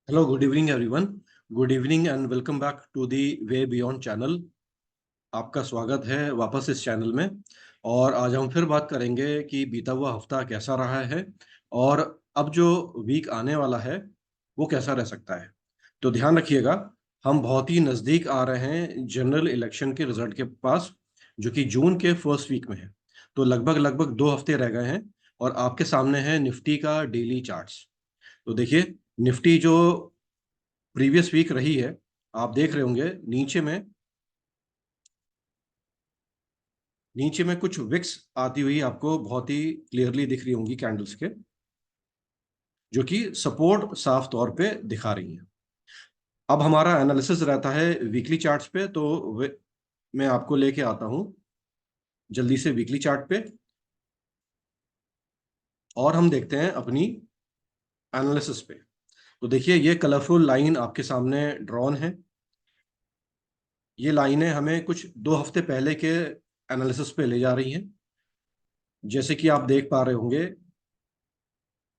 Hello, good evening everyone. Good evening and welcome back to the Way Beyond channel. आपका स्वागत है वापस इस चैनल में। और आज हम फिर बात करेंगे कि बीता हुआ हफ्ता कैसा रहा है और अब जो वीक आने वाला है वो कैसा रह सकता है। तो ध्यान रखिएगा, हम बहुत ही नज़दीक आ रहे हैं जनरल इलेक्शन के रिजल्ट के पास, जो कि जून के फर्स्ट वीक में है। तो लगभग लगभग 2 हफ्ते रह गए हैं और आपके सामने है निफ्टी का डेली चार्ट्स। तो देखिए, निफ्टी जो प्रीवियस वीक रही है, आप देख रहे होंगे नीचे में कुछ विक्स आती हुई आपको बहुत ही क्लियरली दिख रही होंगी कैंडल्स के, जो कि सपोर्ट साफ तौर पे दिखा रही हैं। अब हमारा एनालिसिस रहता है वीकली चार्ट्स पे, तो मैं आपको लेके आता हूं जल्दी से वीकली चार्ट पे और हम देखते हैं अपनी एनालिसिस पे। तो देखिए, ये कलरफुल लाइन आपके सामने ड्रॉन है। ये लाइनें हमें कुछ 2 हफ्ते पहले के एनालिसिस पे ले जा रही हैं। जैसे कि आप देख पा रहे होंगे,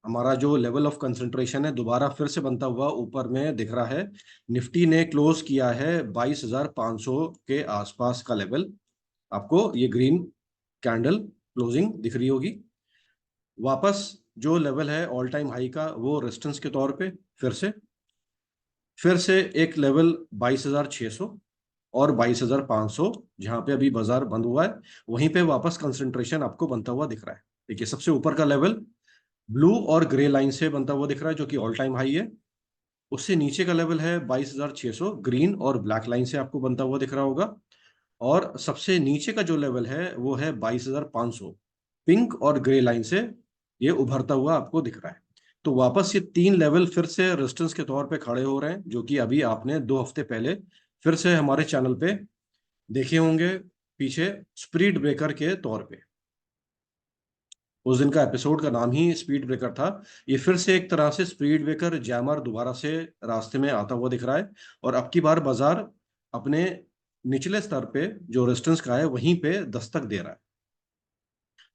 हमारा जो लेवल ऑफ कंसंट्रेशन है दोबारा फिर से बनता हुआ ऊपर में दिख रहा है। निफ्टी ने क्लोज किया है 22,500 के आसपास का लेवल। आपको ये ग्रीन कैंडल क्लोजिंग दिख रही होगी। वापस जो लेवल है ऑल टाइम हाई का, वो रेजिस्टेंस के तौर पे फिर से एक लेवल 22,600 और 22,500, जहां पे अभी बाजार बंद हुआ है, वहीं पे वापस कंसंट्रेशन आपको बनता हुआ दिख रहा है। देखिए, सबसे ऊपर का लेवल ब्लू और ग्रे लाइन से बनता हुआ दिख रहा है, जो कि ऑल टाइम हाई है। उससे नीचे का लेवल है 22,600, ग्रीन और ब्लैक लाइन से आपको बनता हुआ दिख रहा होगा। और सबसे नीचे का जो लेवल है वो है 22,500, पिंक और ग्रे लाइन से ये उभरता हुआ आपको दिख रहा है। तो वापस ये 3 लेवल फिर से रेजिस्टेंस के तौर पे खड़े हो रहे हैं, जो कि अभी आपने 2 हफ्ते पहले फिर से हमारे चैनल पे देखे होंगे, पीछे स्प्रीड ब्रेकर के तौर पे। उस दिन का एपिसोड का नाम ही स्पीड ब्रेकर था। ये फिर से एक तरह से स्पीड ब्रेकर जैमर दोबारा से रास्ते में आता हुआ दिख रहा है। और अब की बार बाजार अपने निचले स्तर पे जो रेजिस्टेंस का है वहीं पे दस्तक दे रहा है।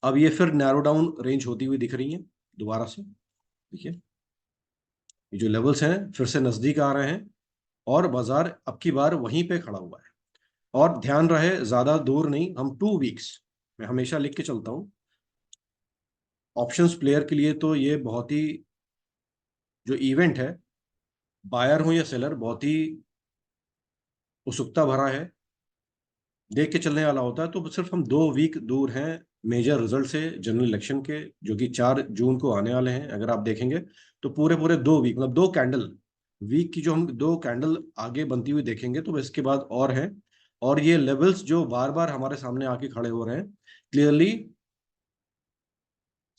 अब ये फिर नैरो डाउन रेंज होती हुई दिख रही है दोबारा से। देखिए, ये जो लेवल्स हैं फिर से नजदीक आ रहे हैं और बाजार अब की बार वहीं पे खड़ा हुआ है। और ध्यान रहे, ज्यादा दूर नहीं, हम 2 वीक्स, मैं हमेशा लिख के चलता हूँ ऑप्शंस प्लेयर के लिए, तो ये बहुत ही जो इवेंट है, बायर हो या सेलर, बहुत ही उत्सुकता भरा है, देख के चलने वाला होता है। तो सिर्फ हम 2 वीक दूर हैं मेजर रिजल्ट से, जनरल इलेक्शन के, जो कि 4 जून को आने वाले हैं। अगर आप देखेंगे तो पूरे पूरे 2 वीक, मतलब 2 कैंडल वीक की, जो हम 2 कैंडल आगे बनती हुई देखेंगे तो इसके बाद और हैं। और ये लेवल्स जो बार बार हमारे सामने आके खड़े हो रहे हैं, क्लियरली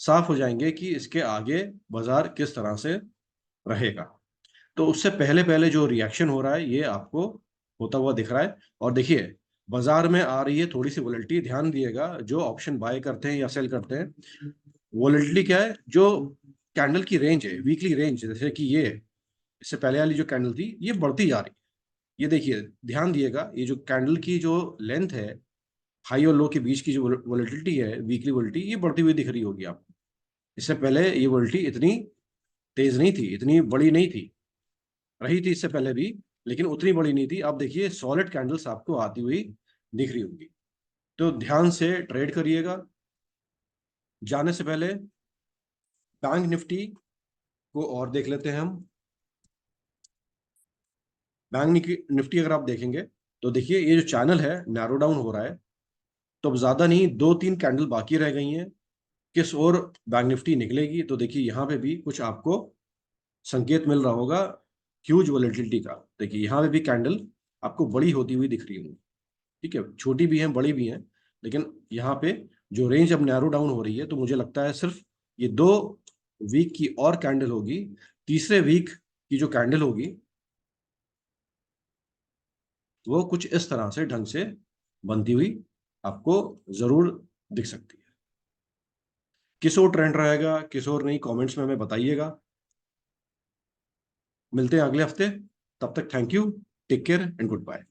साफ हो जाएंगे कि इसके आगे बाजार किस तरह से रहेगा। तो उससे पहले पहले जो रिएक्शन हो रहा है ये आपको होता हुआ दिख रहा है। और देखिए, बाजार में आ रही है थोड़ी सी वोलेटिलिटी। ध्यान दिएगा, जो ऑप्शन बाय करते हैं या सेल करते हैं, वोलेटिलिटी क्या है, जो कैंडल की रेंज है, वीकली रेंज, जैसे कि ये इससे पहले वाली जो कैंडल थी ये बढ़ती जा रही है। ये देखिए, ध्यान दिएगा, ये जो कैंडल की जो लेंथ है, हाई और लो के बीच की जो वोलेटिलिटी है, वीकली वोलेटिलिटी, ये बढ़ती हुई दिख रही होगी आपको। इससे पहले ये वोलेटिलिटी इतनी तेज नहीं थी, इतनी बड़ी नहीं थी, रही थी इससे पहले भी, लेकिन उतनी बड़ी नहीं थी। अब देखिए, सॉलिड कैंडल्स आपको आती हुई दिख रही होंगी। तो ध्यान से ट्रेड करिएगा। जाने से पहले बैंक निफ्टी को और देख लेते हैं हम। बैंक निफ्टी अगर आप देखेंगे तो देखिए, ये जो चैनल है नैरो डाउन हो रहा है। तो अब ज्यादा नहीं, 2-3 कैंडल बाकी रह गई हैं, किस ओर बैंक निफ्टी निकलेगी। तो देखिए, यहाँ पे भी कुछ आपको संकेत मिल रहा होगा ह्यूज वोलेटिलिटी का। देखिए, यहाँ पे भी कैंडल आपको बड़ी होती हुई दिख रही होगी। ठीक है, छोटी भी हैं, बड़ी भी हैं, लेकिन यहाँ पे जो रेंज अब नैरो डाउन हो रही है, तो मुझे लगता है सिर्फ ये 2 वीक की और कैंडल होगी। तीसरे वीक की जो कैंडल होगी वो कुछ इस तरह से ढंग से बनती हुई आपको जरूर दिख सकती है। किस ओर ट्रेंड रहेगा, किस ओर नहीं, कमेंट्स में हमें बताइएगा। मिलते हैं अगले हफ्ते। तब तक thank you, take care and good bye.